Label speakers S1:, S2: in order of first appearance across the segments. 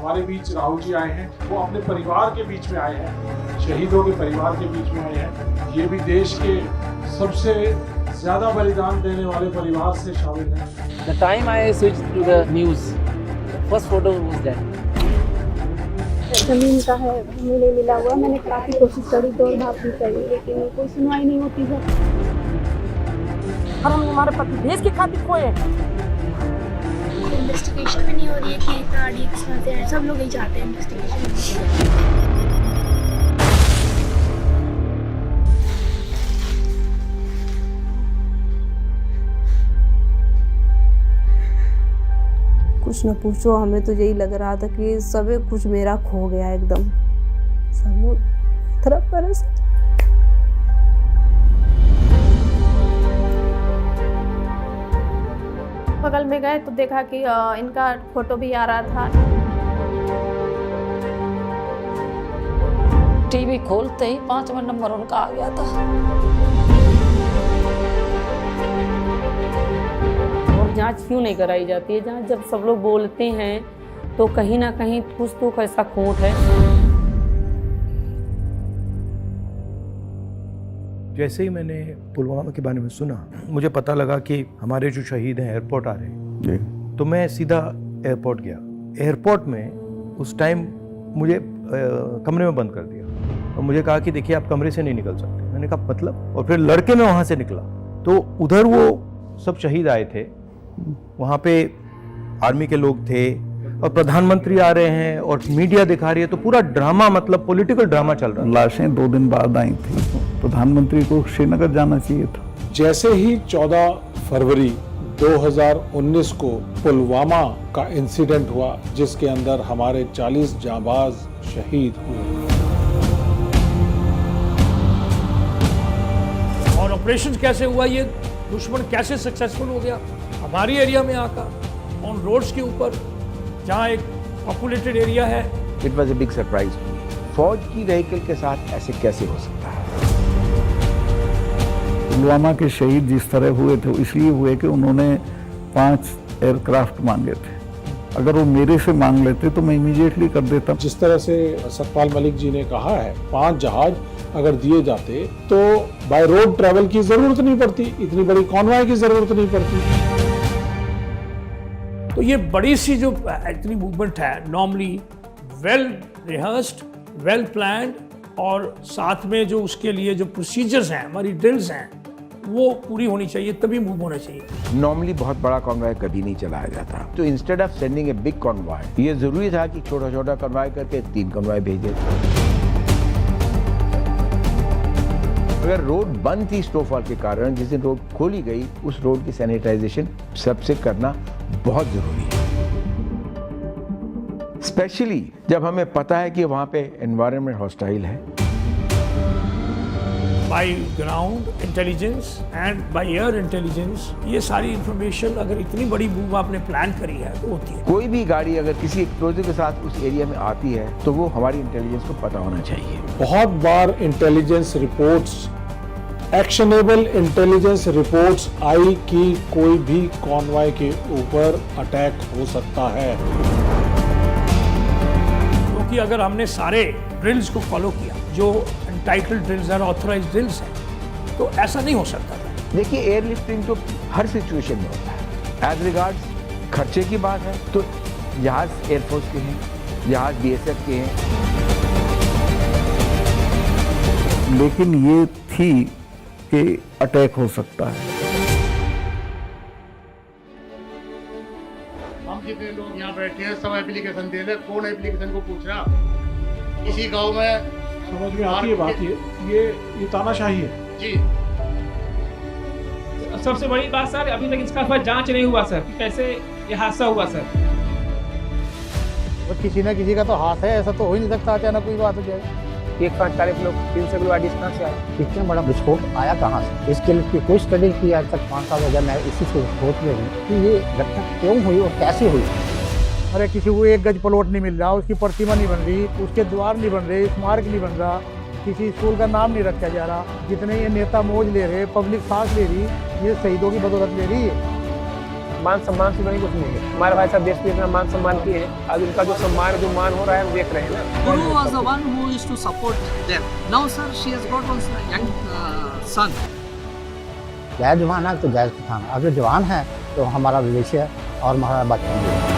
S1: हमारे बीच राहुल जी आए हैं, वो अपने परिवार के बीच में आए हैं, शहीदों के परिवार के बीच में आए हैं। ये भी देश के सबसे ज़्यादा बलिदान देने वाले परिवार से शामिल हैं।
S2: The time I switched to the news, the first photo was that.
S3: जमीन का है, हमें मिला हुआ। मैंने काफ़ी कोशिश करी, दौड़ भाग भी करी, लेकिन कोई सुनवाई नहीं होती है।
S4: हम हमारे पति देश की खातिर खोए।
S5: इन्वेस्टिगेशन भी नहीं हो रही है कि गाड़ी किस तरह से है, सब लोग यही चाहते हैं इन्वेस्टिगेशन।
S3: कुछ न पूछो, हमें तो यही लग रहा था कि सब कुछ मेरा खो गया एकदम। सब तरफ बरस बगल में गए तो देखा कि इनका फोटो भी आ रहा था।
S4: टीवी खोलते ही 5वां नंबर उनका आ गया था।
S6: और जांच क्यों नहीं कराई जाती है? जांच जब सब लोग बोलते हैं तो कहीं ना कहीं कुछ तो ऐसा खोट है।
S7: जैसे ही मैंने पुलवामा के बारे में सुना, मुझे पता लगा कि हमारे जो शहीद हैं एयरपोर्ट आ रहे हैं, तो मैं सीधा एयरपोर्ट गया। एयरपोर्ट में उस टाइम मुझे कमरे में बंद कर दिया और मुझे कहा कि देखिए आप कमरे से नहीं निकल सकते। मैंने कहा मतलब? और फिर लड़के मैं वहाँ से निकला तो उधर वो सब शहीद आए थे, वहाँ पे आर्मी के लोग थे और प्रधानमंत्री आ रहे हैं और मीडिया दिखा रही है, तो पूरा ड्रामा, मतलब पॉलिटिकल ड्रामा चल रहा है।
S8: लाशें 2 दिन बाद आई थी, प्रधानमंत्री को श्रीनगर जाना चाहिए था।
S1: जैसे ही 14 फरवरी 2019 को पुलवामा का इंसिडेंट हुआ, जिसके अंदर हमारे 40 जांबाज शहीद हुए,
S9: और ऑपरेशन कैसे हुआ, ये दुश्मन कैसे सक्सेसफुल हो गया हमारी एरिया में आकर ऑन रोड्स के ऊपर, जहां एक पॉपुलेटेड एरिया है।
S10: It was a big surprise. फौज की व्हीकल के साथ ऐसे कैसे हो सकता है?
S8: पुलवामा के शहीद जिस तरह हुए थे इसलिए हुए कि उन्होंने 5 एयरक्राफ्ट मांगे थे। अगर वो मेरे से मांग लेते तो मैं इमीडिएटली कर देता।
S1: जिस तरह से सतपाल मलिक जी ने कहा है, 5 जहाज अगर दिए जाते तो बाय रोड ट्रैवल की जरूरत नहीं पड़ती, इतनी बड़ी कॉन्वॉय की जरूरत नहीं पड़ती।
S9: तो ये बड़ी सी जो इतनी मूवमेंट है, normally well rehearsed, well planned, और साथ में जो उसके लिए जो प्रोसीजर्स हैं, हमारी ड्रिल्स हैं, वो पूरी होनी चाहिए, तभी मूव होना चाहिए।
S10: नॉर्मली बहुत बड़ा कॉन्वॉय कभी नहीं चलाया जाता, तो instead of sending a big convoy, ये जरूरी था कि छोटा छोटा कॉन्वॉय करके 3 कॉन्वॉय भेजे। अगर रोड बंद थी स्नोफॉल के कारण, जिस दिन रोड खोली गई, उस रोड की सैनिटाइजेशन सबसे करना बहुत जरूरी है, स्पेशली जब हमें पता है कि वहां पे एनवायरनमेंट हॉस्टाइल है।
S9: By ground intelligence and by air intelligence, ये सारी इंफॉर्मेशन अगर इतनी बड़ी मूव आपने प्लान करी है तो होती है।
S10: कोई भी गाड़ी अगर किसी एक्सप्लोजिव के साथ उस एरिया में आती है तो वो हमारी इंटेलिजेंस को पता होना चाहिए।
S1: बहुत बार intelligence reports, actionable intelligence reports आई कि कोई भी कॉन्वॉय के ऊपर अटैक हो सकता है,
S9: क्योंकि अगर हमने सारे ड्रिल्स को फॉलो किया, जो एंटाइटल्ड ड्रिल्स और ऑथराइज्ड ड्रिल्स हैं, तो ऐसा नहीं हो सकता था।
S10: देखिए, एयरलिफ्टिंग तो हर सिचुएशन में होता है। एज रिगार्ड्स खर्चे की बात है तो जहाज एयरफोर्स के हैं, जहाज BSF के हैं,
S8: लेकिन ये थी कि अटैक हो सकता है।
S11: हम जितने लोग यहाँ बैठे हैं सब एप्लीकेशन दे रहे, कौन एप्लीकेशन को पूछ रहा? किसी गांव में
S1: समझ में आती है बात, ये तानाशाही है
S11: जी।
S12: सबसे बड़ी बात सर, अभी तक इसका जांच नहीं हुआ सर, कैसे ये हादसा हुआ सर।
S11: और किसी न किसी का तो हाथ है, ऐसा तो हो ही नहीं सकता अचानक कोई बात हो जाए।
S2: 140 लोग 300 किलो गाड़ी कहाँ से आए?
S13: इतना बड़ा विस्फोट आया कहाँ से? इसके लिए कोई स्टडी की आज तक 5 साल हो गया। मैं इसी से सोच रही हूँ कि ये घटना क्यों हुई और कैसे हुई।
S11: अरे किसी को 1 गज प्लॉट नहीं मिल रहा, उसकी प्रतिमा नहीं बन रही, उसके द्वार नहीं बन रहे, स्मारक नहीं बन रहा, किसी स्कूल का नाम नहीं रखा जा रहा। जितने ये नेता मौज ले रहे, पब्लिक सांस ले रही, ये शहीदों की बदौलत ले रही है।
S12: मान सम्मान से नहीं कुछ नहीं है। हमारे भाई साहब देश में इतना मान सम्मान किए हैं, आज उनका जो सम्मान है, जो मान हो रहा है, हम देख रहे हैं ना।
S2: Guru was the one who used to support them. Now, sir, she has got one young son.
S13: गैर जवान है तो गैर पठान, अगर जवान है तो हमारा भविष्य और हमारा बचपन भी है।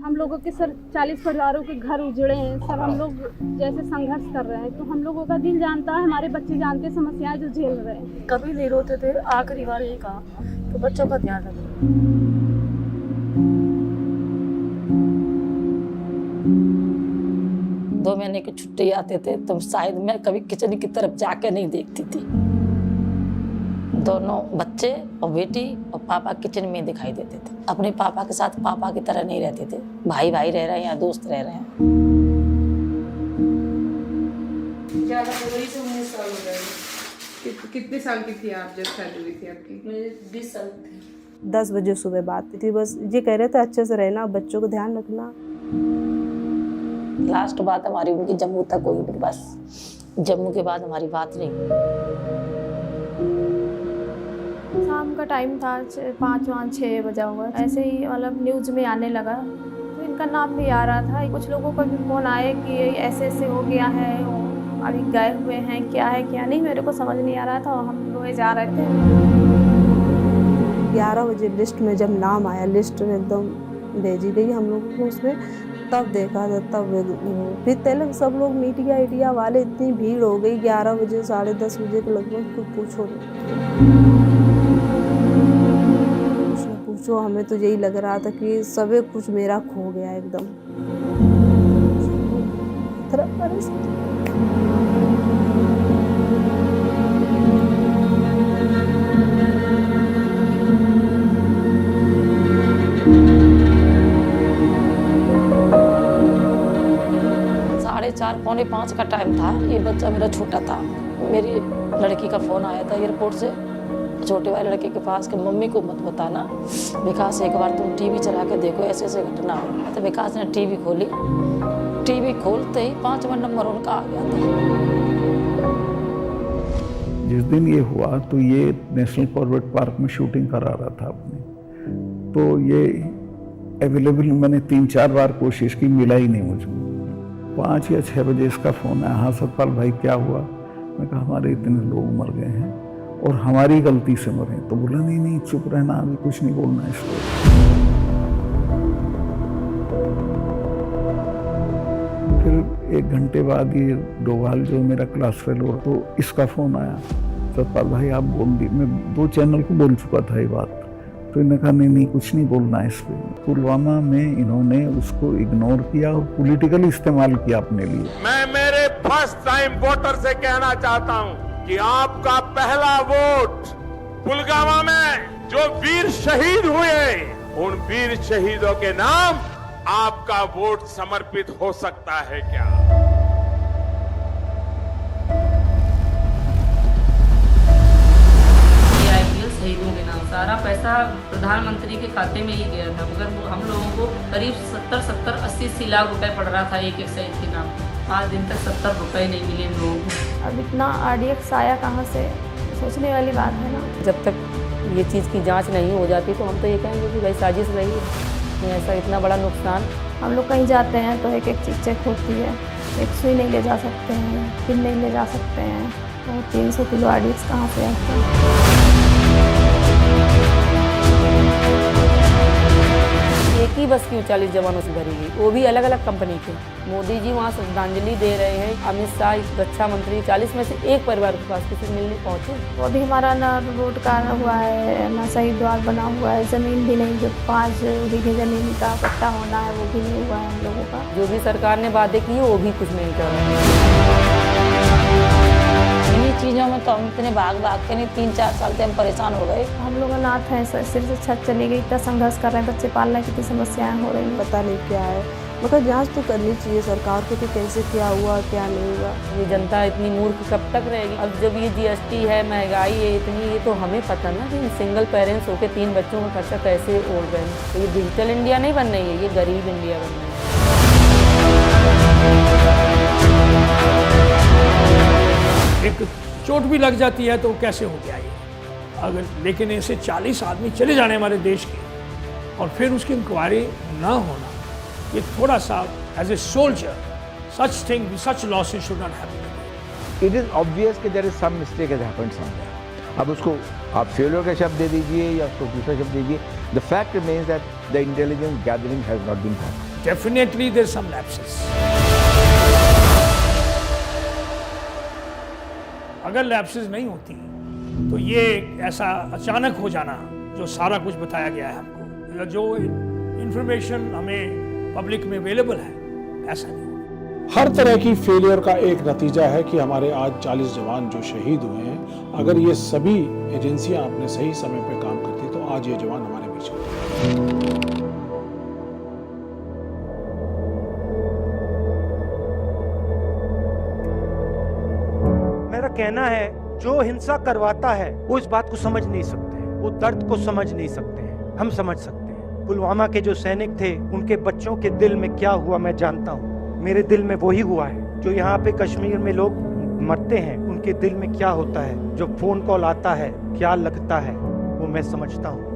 S3: हम लोगों के सर 40 परिवारों के घर उजड़े हैं सर, हम लोग जैसे संघर्ष कर रहे हैं, तो हम लोगों का दिल जानता है, हमारे बच्चे जानते हैं समस्याएं जो झेल रहे हैं।
S4: कभी नहीं रोते थे, आखिरी बार यही कहा तो बच्चों का ध्यान रखो। 2 महीने की छुट्टी आते थे तो शायद मैं कभी किचन की तरफ जाके नहीं देखती थी। दोनों बच्चे और बेटी और पापा किचन में दिखाई देते थे। अपने पापा के साथ पापा की तरह नहीं रहते थे, भाई भाई रह रहे हैं या दोस्त रह रहे हैं।
S6: ज़्यादा फरवरी से 19 साल हो गए। कितने साल की थी आप जब शादी हुई थी आपकी? 20 साल थी।
S3: 10 बजे सुबह बात थी, बस ये कह रहे थे अच्छे से रहना, बच्चों को ध्यान रखना।
S4: लास्ट बात हमारी उनकी जम्मू तक हुई, बस जम्मू के बाद हमारी बात नहीं।
S5: शाम का टाइम था, 5-6 बजा हुआ, ऐसे ही मतलब न्यूज़ में आने लगा तो इनका नाम भी आ रहा था। कुछ लोगों का भी फ़ोन आए कि ऐसे ऐसे हो गया है, अभी गए हुए हैं, क्या है क्या नहीं, मेरे को समझ नहीं आ रहा था। हम लोग जा रहे थे।
S3: 11 बजे लिस्ट में जब नाम आया, लिस्ट में एकदम भेजी गई हम लोगों को, उसमें तब देखा था, तब फिर तेलंग सब लोग मीडिया वाले, इतनी भीड़ हो गई 11 बजे 10:30 बजे के लगभग, कुछ पूछो नहीं। पूछो, हमें तो यही लग रहा था कि सब कुछ मेरा खो गया एकदम।
S4: 4:45 का टाइम था। ये बच्चा मेरा छोटा था, मेरी लड़की का फ़ोन आया था एयरपोर्ट से, छोटे वाले लड़के के पास कि मम्मी को मत बताना, विकास एक बार तुम टीवी चला के देखो, ऐसे ऐसे घटना हो। तो विकास ने टीवी खोली, टीवी खोलते ही 5वां नंबर उनका आ गया था।
S8: जिस दिन ये हुआ तो ये नेशनल फॉरवर्ड पार्क में शूटिंग करा रहा था अपनी, तो ये अवेलेबल मैंने 3-4 बार कोशिश की, मिला ही नहीं मुझको। 5 या 6 बजे इसका फ़ोन आया, हाँ सतपाल भाई क्या हुआ? मैं कहा हमारे इतने लोग मर गए हैं और हमारी गलती से मरे। तो बोला नहीं चुप रहना, अभी कुछ नहीं बोलना इसको। फिर 1 घंटे बाद ये डोभाल जो मेरा क्लास फेलो, तो इसका फ़ोन आया, सतपाल भाई आप बोल दी। मैं 2 चैनल को बोल चुका था ये बात, तो इन्होंने कहा नहीं कुछ नहीं बोलना है इस पर। पुलवामा में इन्होंने उसको इग्नोर किया और पॉलिटिकल इस्तेमाल किया अपने लिए।
S1: मैं मेरे फर्स्ट टाइम वोटर से कहना चाहता हूं कि आपका पहला वोट पुलवामा में जो वीर शहीद हुए, उन वीर शहीदों के नाम आपका वोट समर्पित हो सकता है क्या?
S6: शहीदों के नाम सारा पैसा प्रधानमंत्री के खाते में ही गया था, मगर हम लोगों को करीब 70-80 लाख रुपए पड़ रहा था एक शहीद के नाम। आज दिन तक 70 रुपए नहीं मिले हम लोगों को।
S5: अब इतना RDX आया कहाँ से, सोचने वाली बात है ना।
S6: जब तक ये चीज़ की जांच नहीं हो जाती तो हम तो ये कहेंगे कि भाई साजिश रही है, ऐसा इतना बड़ा नुकसान।
S5: हम लोग कहीं जाते हैं तो एक चीज़ चेक होती है, एक सुई नहीं ले जा सकते हैं, पिन नहीं ले जा सकते हैं, और 300 किलो RDX कहाँ से आता है।
S6: एक ही बस की 40 जवानों से भरी गई, वो भी अलग अलग कंपनी के। मोदी जी वहाँ श्रद्धांजलि दे रहे हैं, अमित शाह रक्षा मंत्री, 40 में से एक परिवार के पास किसी मिलने पहुँचे।
S5: वो अभी हमारा ना रोड का हुआ है, ना सही द्वार बना हुआ है, ज़मीन भी नहीं, जो 5 बीघे ज़मीन का पट्टा होना है वो भी नहीं हुआ है हम लोगों का।
S6: जो भी सरकार ने वादे किए वो भी कुछ नहीं कर रहे।
S4: इन्हीं चीज़ों में तो हम इतने भाग के नहीं 3-4 साल से हम परेशान हो गए।
S5: हम लोग अनाथ हैं, सिर से छत चली गई, इतना संघर्ष कर रहे हैं, बच्चे पालने की कितनी समस्याएं हो रही हैं।
S3: पता नहीं क्या है, मगर जांच तो करनी चाहिए सरकार को कि कैसे क्या हुआ क्या नहीं हुआ।
S6: ये जनता इतनी मूर्ख कब तक रहेगी? अब जब ये GST है, महंगाई है इतनी, ये तो हमें पता ना कि सिंगल पेरेंट्स होकर 3 बच्चों का खर्चा कैसे ओढ़ रहे हैं। तो ये डिजिटल इंडिया नहीं बन रही है, ये गरीब इंडिया बन रही है।
S9: एक चोट भी लग जाती है तो कैसे हो गया ये? अगर लेकिन ऐसे 40 आदमी चले जाने हमारे देश के और फिर उसकी इंक्वायरी ना होना, ये थोड़ा सा as a soldier such thing such losses should not happen.
S10: It is obvious कि there is some mistake has happened somewhere. अब उसको आप फेलियर का शब्द दे दीजिए या उसको दूसरा शब्द दीजिए, the fact remains that the intelligence gathering has not been done.
S9: Definitely there some lapses. अगर लैप्सेस नहीं होती तो ये ऐसा अचानक हो जाना जो सारा कुछ बताया गया है हमको, या जो इंफॉर्मेशन हमें पब्लिक में अवेलेबल है, ऐसा नहीं।
S14: हर तरह की फेलियर का एक नतीजा है कि हमारे आज 40 जवान जो शहीद हुए हैं, अगर ये सभी एजेंसियां अपने सही समय पे काम करती तो आज ये जवान हमारे बीच होते।
S15: मेरा कहना है जो हिंसा करवाता है वो इस बात को समझ नहीं सकते हैं, वो दर्द को समझ नहीं सकते हैं। हम समझ सकते हैं। पुलवामा के जो सैनिक थे उनके बच्चों के दिल में क्या हुआ मैं जानता हूँ। मेरे दिल में वही हुआ है। जो यहाँ पे कश्मीर में लोग मरते हैं उनके दिल में क्या होता है, जो फोन कॉल आता है क्या लगता है, वो मैं समझता हूँ।